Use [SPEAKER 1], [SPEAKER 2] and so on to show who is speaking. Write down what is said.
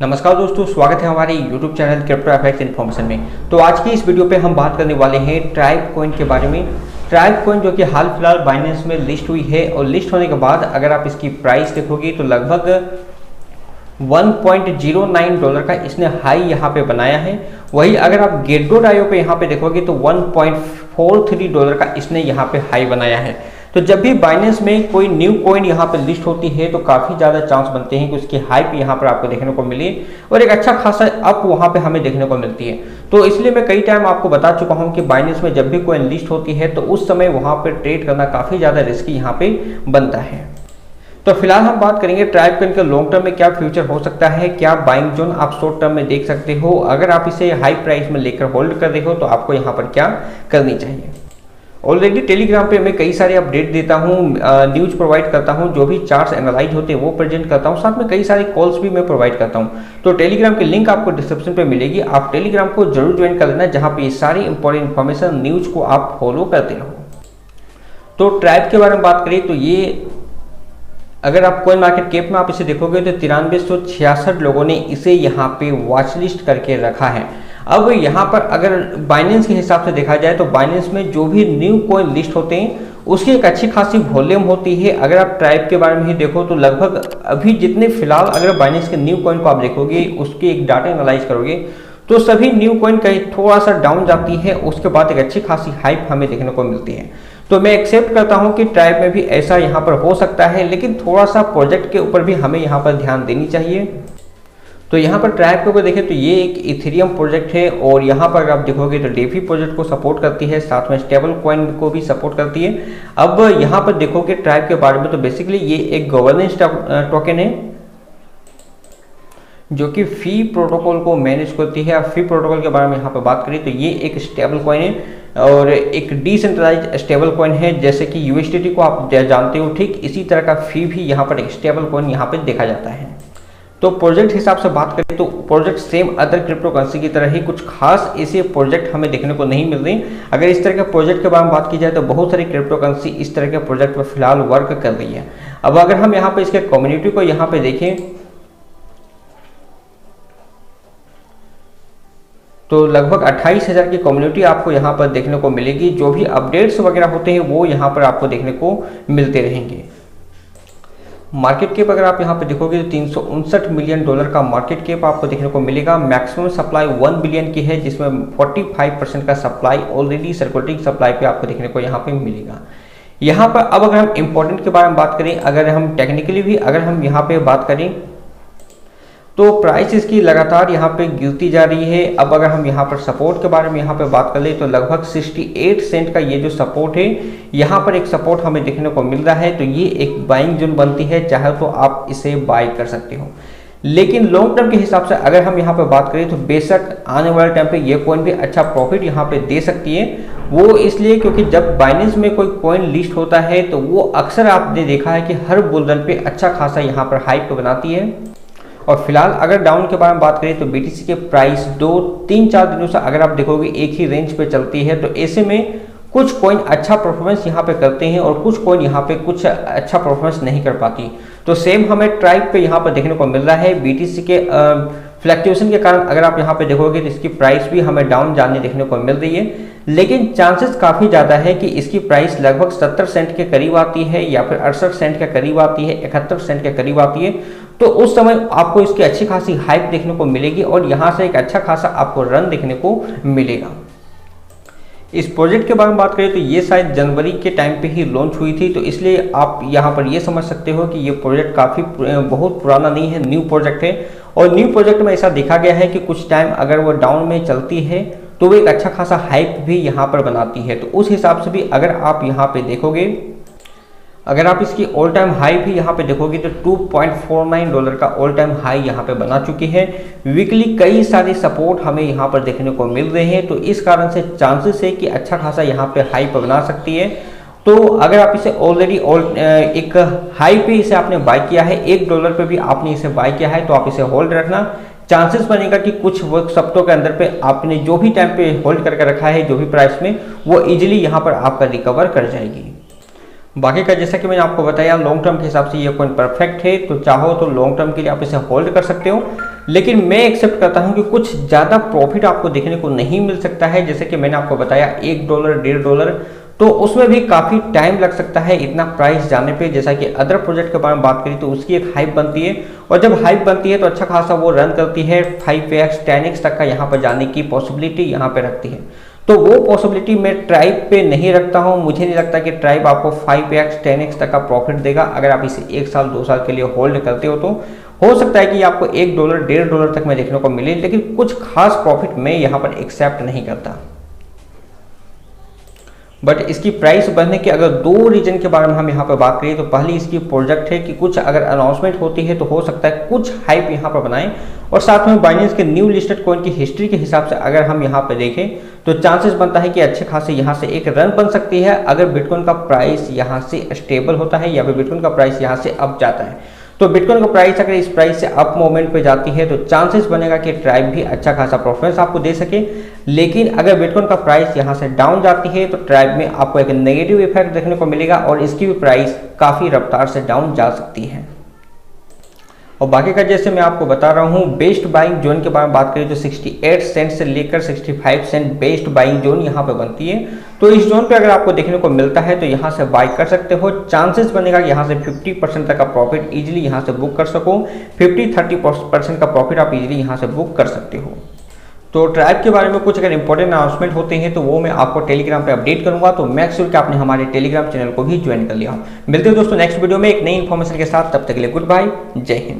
[SPEAKER 1] नमस्कार दोस्तों, स्वागत है हमारे YouTube channel crypto FX information में। तो आज की इस वीडियो पे हम बात करने वाले हैं ट्राइब कॉइन के बारे में। ट्राइब कॉइन जो कि हाल फिलहाल बाइनेंस में लिस्ट हुई है और लिस्ट होने के बाद अगर आप इसकी प्राइस देखोगे तो लगभग $1.09 का इसने हाई यहाँ पे बनाया है। वही अगर आप Gate.io पे यहाँ पे देखोगे तो $1.43 का इसने यहाँ पे हाई बनाया है। तो जब भी बाइनेंस में कोई न्यू कॉइन यहाँ पे लिस्ट होती है तो काफ़ी ज़्यादा चांस बनते हैं कि उसकी हाइप यहाँ पर आपको देखने को मिले और एक अच्छा खासा अप वहाँ पे हमें देखने को मिलती है। तो इसलिए मैं कई टाइम आपको बता चुका हूँ कि बाइनेंस में जब भी कॉइन लिस्ट होती है तो उस समय वहाँ पर ट्रेड करना काफ़ी ज़्यादा रिस्की यहाँ पे बनता है। तो फिलहाल हम बात करेंगे ट्राइब कॉइन के लॉन्ग टर्म में क्या फ्यूचर हो सकता है, क्या बाइंग जोन आप शॉर्ट टर्म में देख सकते हो, अगर आप इसे हाई प्राइस में लेकर होल्ड कर रहे हो तो आपको यहाँ पर क्या करनी चाहिए। ऑलरेडी टेलीग्राम पे मैं कई सारे अपडेट देता हूँ, न्यूज़ प्रोवाइड करता हूँ, जो भी चार्ट्स एनालाइज होते हैं वो प्रेजेंट करता हूँ, साथ में कई सारे कॉल्स भी मैं प्रोवाइड करता हूँ। तो टेलीग्राम की लिंक आपको डिस्क्रिप्शन पे मिलेगी, आप टेलीग्राम को जरूर ज्वाइन कर लेना, जहाँ पे ये सारी इंपॉर्टेंट इन्फॉर्मेशन न्यूज़ को आप फॉलो करते रहो। तो ट्राइब के बारे में बात करें तो ये अगर आप कॉइन मार्केट कैप में आप इसे देखोगे तो 9366 लोगों ने इसे यहाँ पे वॉच लिस्ट करके रखा है। अब यहाँ पर अगर बाइनेंस के हिसाब से देखा जाए तो बाइनेंस में जो भी न्यू कॉइन लिस्ट होते हैं उसकी एक अच्छी खासी वॉल्यूम होती है। अगर आप ट्राइब के बारे में ही देखो तो लगभग अभी जितने फिलहाल अगर बाइनेंस के न्यू कॉइन को आप देखोगे, उसके एक डाटा एनालाइज करोगे तो सभी न्यू कॉइन कहीं थोड़ा सा डाउन जाती है, उसके बाद एक अच्छी खासी हाइप हमें देखने को मिलती है। तो मैं एक्सेप्ट करता हूं कि ट्राइब में भी ऐसा यहां पर हो सकता है, लेकिन थोड़ा सा प्रोजेक्ट के ऊपर भी हमें यहां पर ध्यान देनी चाहिए। तो यहाँ पर ट्राइब के ऊपर देखें तो ये एक इथेरियम प्रोजेक्ट है और यहाँ पर आप देखोगे तो डेफी प्रोजेक्ट को सपोर्ट करती है, साथ में स्टेबल कॉइन को भी सपोर्ट करती है। अब यहाँ पर देखोगे ट्राइब के बारे में तो बेसिकली ये एक गवर्नेंस टोकन है जो कि फी प्रोटोकॉल को मैनेज करती है। फी प्रोटोकॉल के बारे में यहाँ पर बात करें तो ये एक स्टेबल कॉइन है और एक डिसेंट्रलाइज स्टेबल कॉइन है, जैसे कि यूएसडीटी को आप जानते हो, ठीक इसी तरह का फी भी यहाँ पर एक स्टेबल कॉइन यहाँ पर देखा जाता है। तो प्रोजेक्ट हिसाब से बात करें तो project same other crypto currency की तरह ही कुछ खास ऐसे प्रोजेक्ट हमें देखने को नहीं मिल रहे। अगर इस तरह के प्रोजेक्ट के बारे में बात की जाए तो बहुत सारी क्रिप्टो करेंसी इस तरह के प्रोजेक्ट पर फिलहाल वर्क कर रही है। अब अगर हम यहाँ पे इसके कम्युनिटी को यहाँ पे देखें तो लगभग 28,000 की कम्युनिटी आपको यहाँ पर देखने को मिलेगी। जो भी अपडेट्स वगैरह होते हैं वो यहाँ पर आपको देखने को मिलते रहेंगे। मार्केट कैप अगर आप यहाँ पे देखोगे तो $359 मिलियन का मार्केट कैप आपको देखने को मिलेगा। मैक्सिमम सप्लाई 1 बिलियन की है, जिसमें 45% का सप्लाई ऑलरेडी सर्कुलेटिंग सप्लाई पे आपको देखने को यहाँ पे मिलेगा। यहाँ पर अब अगर हम इम्पोर्टेंट के बारे में बात करें, अगर हम टेक्निकली भी अगर हम यहाँ पे बात करें तो प्राइस इसकी लगातार यहाँ पे गिरती जा रही है। अब अगर हम यहाँ पर सपोर्ट के बारे में यहाँ पे बात कर ले तो लगभग 68 सेंट का ये जो सपोर्ट है, यहाँ पर एक सपोर्ट हमें देखने को मिल रहा है। तो ये एक बाइंग जोन बनती है, चाहे तो आप इसे बाय कर सकते हो। लेकिन लॉन्ग टर्म के हिसाब से अगर हम यहाँ पे बात करें तो बेशक आने वाले टाइम पे ये कॉइन भी अच्छा प्रॉफिट यहाँ पे दे सकती है। वो इसलिए क्योंकि जब बाइनेंस में कोई कॉइन लिस्ट होता है तो वो अक्सर आपने देखा है कि हर बुल रन पे अच्छा खासा यहाँ पर हाइप बनाती है। और फिलहाल अगर डाउन के बारे में बात करें तो बीटीसी के प्राइस 2-3-4 दिनों से अगर आप देखोगे एक ही रेंज पे चलती है। तो ऐसे में कुछ कॉइन अच्छा परफॉर्मेंस यहाँ पे करते हैं और कुछ कॉइन यहाँ पे कुछ अच्छा परफॉर्मेंस नहीं कर पाती। तो सेम हमें ट्राइब पे यहाँ पर देखने को मिल रहा है। बीटीसी के फ्लक्चुएशन के कारण अगर आप यहाँ पे देखोगे तो इसकी प्राइस भी हमें डाउन जाने देखने को मिल रही है, लेकिन चांसेस काफ़ी ज़्यादा है कि इसकी प्राइस लगभग 70 सेंट के करीब आती है या फिर 68 सेंट के करीब आती है, 71 सेंट के करीब आती है। तो उस समय आपको इसकी अच्छी खासी हाइप देखने को मिलेगी और यहाँ से एक अच्छा खासा आपको रन देखने को मिलेगा। इस प्रोजेक्ट के बारे में बात करें तो ये शायद जनवरी के टाइम पे ही लॉन्च हुई थी, तो इसलिए आप यहाँ पर ये समझ सकते हो कि ये प्रोजेक्ट काफ़ी बहुत पुराना नहीं है, न्यू प्रोजेक्ट है। और न्यू प्रोजेक्ट में ऐसा देखा गया है कि कुछ टाइम अगर वो डाउन में चलती है तो वो एक अच्छा खासा हाइप भी यहाँ पर बनाती है। तो उस हिसाब से भी अगर आप यहाँ पे देखोगे, अगर आप इसकी ऑल टाइम हाई भी यहाँ पे देखोगे तो $2.49 का ऑल टाइम हाई यहाँ पे बना चुकी है। वीकली कई सारे सपोर्ट हमें यहाँ पर देखने को मिल रहे हैं, तो इस कारण से चांसेस है कि अच्छा खासा यहाँ पे हाई पर बना सकती है। तो अगर आप इसे ऑलरेडी एक हाई पे इसे आपने बाय किया है, $1 पे भी आपने इसे बाय किया है, तो आप इसे होल्ड रखना। चांसेस बनेगा कि कुछ वक्त सप्ताह के अंदर पे आपने जो भी टाइम पे होल्ड करके रखा है, जो भी प्राइस में, वो इजीली यहाँ पर आपका रिकवर कर जाएगी। बाकी का जैसा कि मैंने आपको बताया लॉन्ग टर्म के हिसाब से ये कॉइन परफेक्ट है, तो चाहो तो लॉन्ग टर्म के लिए आप इसे होल्ड कर सकते हो। लेकिन मैं एक्सेप्ट करता हूं कि कुछ ज़्यादा प्रॉफिट आपको देखने को नहीं मिल सकता है। जैसे कि मैंने आपको बताया $1 $1.5, तो उसमें भी काफ़ी टाइम लग सकता है इतना प्राइस जाने पे। जैसा कि अदर प्रोजेक्ट के बारे में बात करें तो उसकी एक हाइप बनती है, और जब हाइप बनती है तो अच्छा खासा वो रन करती है, 5x 10x तक का यहाँ पर जाने की पॉसिबिलिटी यहाँ पे रखती है। तो वो पॉसिबिलिटी मैं ट्राइब पे नहीं रखता हूँ। मुझे नहीं लगता कि ट्राइब आपको 5x 10x तक का प्रॉफिट देगा। अगर आप इसे 1 साल 2 साल के लिए होल्ड करते हो तो हो सकता है कि आपको $1 $1.5 तक में देखने को मिले, लेकिन कुछ खास प्रॉफिट मैं यहाँ पर एक्सेप्ट नहीं करता। बट इसकी प्राइस बढ़ने के अगर 2 रीजन के बारे में हम यहाँ पर बात करें तो पहली इसकी प्रोजेक्ट है कि कुछ अगर अनाउंसमेंट होती है तो हो सकता है कुछ हाइप यहाँ पर बनाएं, और साथ में बाइनेंस के न्यू लिस्टेड कॉइन की हिस्ट्री के हिसाब से अगर हम यहाँ पर देखें तो चांसेस बनता है कि अच्छे खासे यहाँ से एक रन बन सकती है अगर बिटकॉइन का प्राइस यहाँ से स्टेबल होता है या फिर बिटकॉइन का प्राइस यहाँ से अप जाता है। तो बिटकॉइन का प्राइस अगर इस प्राइस से अप मोमेंट पे जाती है तो चांसेस बनेगा कि ट्राइब भी अच्छा खासा परफॉर्मेंस आपको दे सके। लेकिन अगर बिटकॉइन का प्राइस यहाँ से डाउन जाती है तो ट्राइब में आपको एक नेगेटिव इफेक्ट देखने को मिलेगा और इसकी भी प्राइस काफ़ी रफ्तार से डाउन जा सकती है। और बाकी का जैसे मैं आपको बता रहा हूँ बेस्ट बाइंग जोन के बारे में बात करें तो 68 सेंट से लेकर 65 सेंट बेस्ट बाइंग जोन यहाँ पे बनती है। तो इस जोन पे अगर आपको देखने को मिलता है तो यहाँ से बाई कर सकते हो। चांसेस बनेगा कि यहाँ से 50% तक का प्रॉफिट इजीली यहाँ से बुक कर सको। 50-30% का प्रॉफिट आप इजीली यहाँ से बुक कर सकते हो। तो ट्राइब के बारे में कुछ अगर इंपॉर्टेंट अनाउंसमेंट होते हैं तो वो मैं आपको टेलीग्राम पे अपडेट करूंगा, तो मेक श्योर कि आपने हमारे टेलीग्राम चैनल को भी ज्वाइन कर लिया हो। मिलते हैं दोस्तों नेक्स्ट वीडियो में एक नई इन्फॉर्मेशन के साथ, तब तक के लिए गुड बाय, जय हिंद।